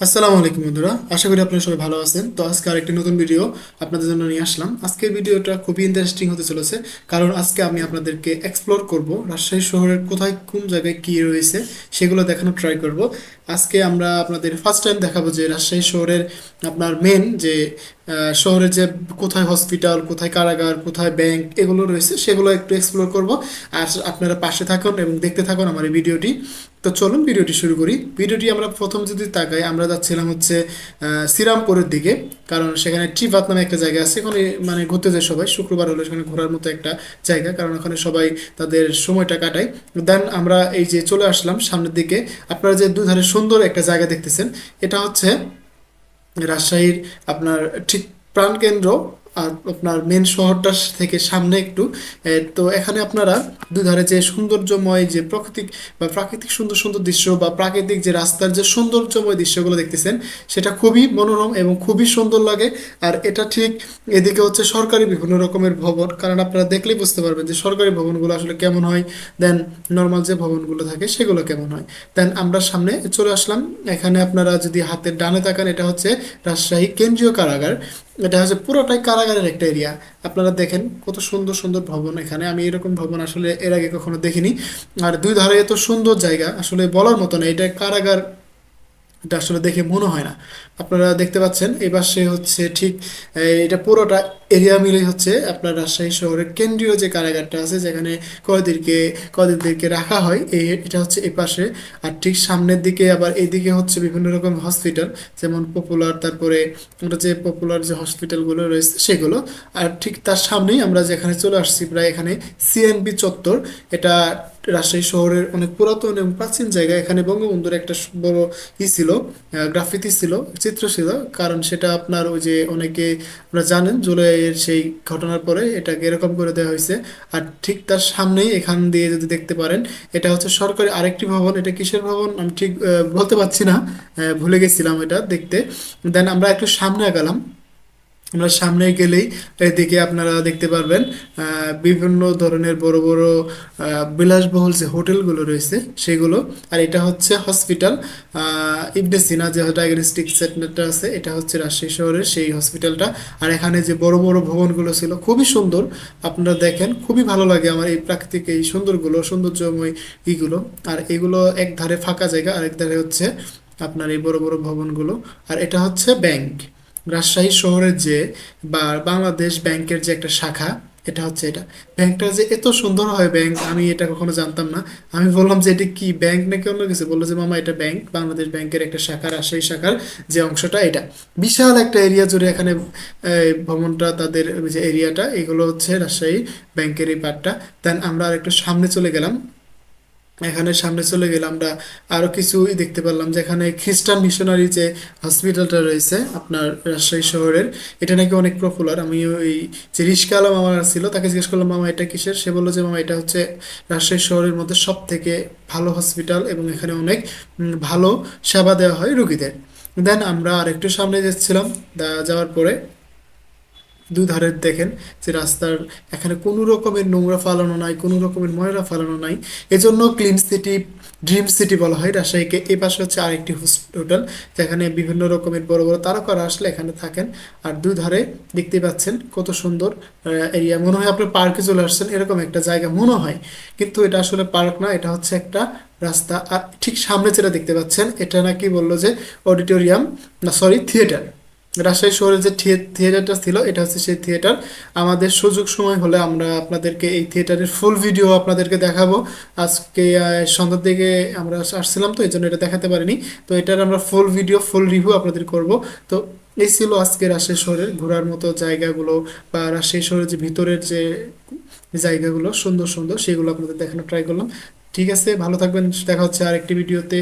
আসসালামু আলাইকুম বন্ধুরা, আশা করি আপনারা সবাই ভালো আছেন। তো আজকে আরেকটি নতুন ভিডিও আপনাদের জন্য নিয়ে আসলাম। আজকের ভিডিওটা খুবই ইন্টারেস্টিং হতে চলেছে, কারণ আজকে আমি আপনাদেরকে এক্সপ্লোর করব রাজশাহী শহরের কোথায় কোন জায়গায় কি রয়েছে সেগুলো দেখানোর ট্রাই করব। আজকে আমরা আপনাদের ফার্স্ট টাইম দেখাবো যে রাজশাহী শহরের আপনার মেন যে শহরের যে কোথায় হসপিটাল, কোথায় কারাগার, কোথায় ব্যাংক এগুলো রয়েছে সেগুলো একটু এক্সপ্লোর করব। আর আপনারা পাশে থাকুন এবং দেখতে থাকুন আমার এই ভিডিওটি। তো চলুন ভিডিওটি শুরু করি। ভিডিওটি আমরা প্রথম যদি তাকাই, আমরা যাচ্ছিলাম হচ্ছে শ্রীরামপুরের দিকে, কারণ সেখানে ট্রিভাত নামে একটা জায়গা আছে। ওখানে মানে ঘুরতে যায় সবাই, শুক্রবার হলে সেখানে ঘোরার মতো একটা জায়গা, কারণ ওখানে সবাই তাদের সময়টা কাটায়। দেন আমরা এই যে চলে আসলাম সামনের দিকে। আপনারা যে দুধারে সুন্দর একটা জায়গা দেখতেছেন, এটা হচ্ছে রাজশাহীর আপনার ঠিক প্রাণকেন্দ্র, আর আপনার মেন শহরটা থেকে সামনে একটু। তো এখানে আপনারা দুধারে যে সৌন্দর্যময় যে প্রাকৃতিক সুন্দর সুন্দর দৃশ্য বা প্রাকৃতিক যে রাস্তার যে সৌন্দর্যময় দৃশ্যগুলো দেখতেছেন, সেটা খুবই মনোরম এবং খুবই সুন্দর লাগে। আর এটা ঠিক এদিকে হচ্ছে সরকারি বিভিন্ন রকমের ভবন, কারণ আপনারা দেখলেই বুঝতে পারবেন যে সরকারি ভবনগুলো আসলে কেমন হয়, দেন নর্মাল যে ভবনগুলো থাকে সেগুলো কেমন হয়। দেন আমরা সামনে চলে আসলাম। এখানে আপনারা যদি হাতের ডানে তাকান, এটা হচ্ছে রাজশাহী কেন্দ্রীয় কারাগার। এটা হচ্ছে পুরোটাই কারাগারের একটা এরিয়া। আপনারা দেখেন কত সুন্দর সুন্দর ভবন এখানে, আমি এরকম ভবন আসলে এর আগে কখনো দেখিনি। আর দুই ধারে এত সুন্দর জায়গা, আসলে বলার মতো না এটা কারাগার, এটা আসলে দেখে মনে হয় না। আপনারা দেখতে পাচ্ছেন এই পাশে হচ্ছে ঠিক এটা পুরোটা এরিয়া মিলে হচ্ছে আপনার রাজশাহী শহরের কেন্দ্রীয় যে কারাগারটা আছে, যেখানে কয়েদিদেরকে রাখা হয়, এটা হচ্ছে এই পাশে। আর ঠিক সামনের দিকে আবার এইদিকে হচ্ছে বিভিন্ন রকম হসপিটাল, যেমন পপুলার, তারপরে আমরা যে পপুলার যে হসপিটালগুলো রয়েছে সেগুলো। আর ঠিক তার সামনেই আমরা যেখানে চলে আসছি প্রায় এখানে সিএনবি চত্বর। এটা রাজশাহী শহরের অনেক পুরাতন এবং প্রাচীন জায়গা। এখানে বঙ্গবন্ধুর একটা বড় ছিল, গ্রাফিতি ছিল, চিত্র ছিল। কারণ সেটা আপনার ওই যে অনেকে আপনারা জানেন জুলাইয়ের সেই ঘটনার পরে এটাকে এরকম করে দেওয়া হয়েছে। আর ঠিক তার সামনেই এখান দিয়ে যদি দেখতে পারেন, এটা হচ্ছে সরকারি আরেকটি ভবন। এটা কিসের ভবন আমি ঠিক বলতে পারছি না, ভুলে গেছিলাম এটা দেখতে। দেন আমরা একটু সামনে গেলাম। আমরা সামনে গেলেই এদিকে আপনারা দেখতে পারবেন বিভিন্ন ধরনের বড় বড় বিলাসবহুল যে হোটেলগুলো রয়েছে সেগুলো। আর এটা হচ্ছে হসপিটাল ইবনে সিনা যে ডায়াগনস্টিক সেন্টারটা আছে, এটা হচ্ছে রাজশাহী শহরের সেই হসপিটালটা। আর এখানে যে বড় বড় ভবনগুলো ছিল খুবই সুন্দর, আপনারা দেখেন খুবই ভালো লাগে আমার এই প্রাকৃতিক এই সৌন্দর্যময় ইগুলো। আর এগুলো এক ধারে ফাঁকা জায়গা, আরেক ধারে হচ্ছে আপনার এই বড় বড় ভবনগুলো। আর এটা হচ্ছে ব্যাংক, রাজশাহী শহরের যে বা বাংলাদেশ ব্যাংকের যে একটা শাখা, এটা হচ্ছে এটা। ব্যাংকটা যে এত সুন্দর হয় ব্যাংক, আমি এটা কখনো জানতাম না। আমি বললাম যে এটা কি ব্যাংক নাকি অন্য কিছু, বললো যে মামা এটা ব্যাংক, বাংলাদেশ ব্যাংকের একটা শাখা, রাজশাহী শাখার যে অংশটা এটা। বিশাল একটা এরিয়া জুড়ে এখানে ভবনটা, তাদের যে এরিয়াটা, এগুলো হচ্ছে রাজশাহী ব্যাংকের এই পার্টটা। দেন আমরা আর একটু সামনে চলে গেলাম। এখানে সামনে চলে গেলে আমরা আরো কিছু দেখতে পারলাম, যেখানে খ্রিস্টান মিশনারি যে হসপিটালটা রয়েছে আপনার রাজশাহী শহরের, এটা নাকি অনেক পপুলার। আমি ওই যে রিস্কাওয়ালা মামা ছিল তাকে জিজ্ঞেস করলাম, মামা এটা কিসের? সে বললো যে মামা এটা হচ্ছে রাজশাহী শহরের মধ্যে সব থেকে ভালো হসপিটাল এবং এখানে অনেক ভালো সেবা দেওয়া হয় রুগীদের। দেন আমরা আরেকটু সামনে যাচ্ছিলাম। যাওয়ার পরে দুধারে দেখেন যে রাস্তার এখানে কোনো রকমের নোংরা ফালানো নাই, কোনো রকমের ময়লা ফালানো নাই। এজন্য ক্লিন সিটি, ড্রিম সিটি বলা হয় রাজশাহীকে। এই পাশে হচ্ছে আরেকটি হোটেল, যেখানে বিভিন্ন রকমের বড় বড় তারকারা আসলে এখানে থাকেন। আর দুধারে দেখতে পাচ্ছেন কত সুন্দর এরিয়া, মনে হয় আপনি পার্কে চলে আসছেন এরকম একটা জায়গা মনে হয়। কিন্তু এটা আসলে পার্ক না, এটা হচ্ছে একটা রাস্তা। আর ঠিক সামনে যেটা দেখতে পাচ্ছেন, এটা নাকি বললো যে অডিটোরিয়াম, না সরি থিয়েটার। রাজশাহী শহরে যে থিয়েটারটা ছিল, এটা হচ্ছে সেই থিয়েটার। আমাদের সুযোগ সময় হলে আমরা আপনাদেরকে এই থিয়েটারের ফুল ভিডিও আপনাদেরকে দেখাবো। আজকে সন্ধ্যার দিকে আমরা আসছিলাম, তো এই জন্য এটা দেখাতে পারিনি। তো এটার আমরা ফুল ভিডিও, ফুল রিভিউ আপনাদের করব। তো এই ছিল আজকে রাজশাহী শহরের ঘোরার মতো জায়গাগুলো, বা রাজশাহী শহরের যে ভিতরের যে জায়গাগুলো সুন্দর সুন্দর, সেগুলো আপনাদের দেখানো ট্রাই করলাম। ঠিক আছে, ভালো থাকবেন, দেখা হচ্ছে আরেকটি ভিডিওতে।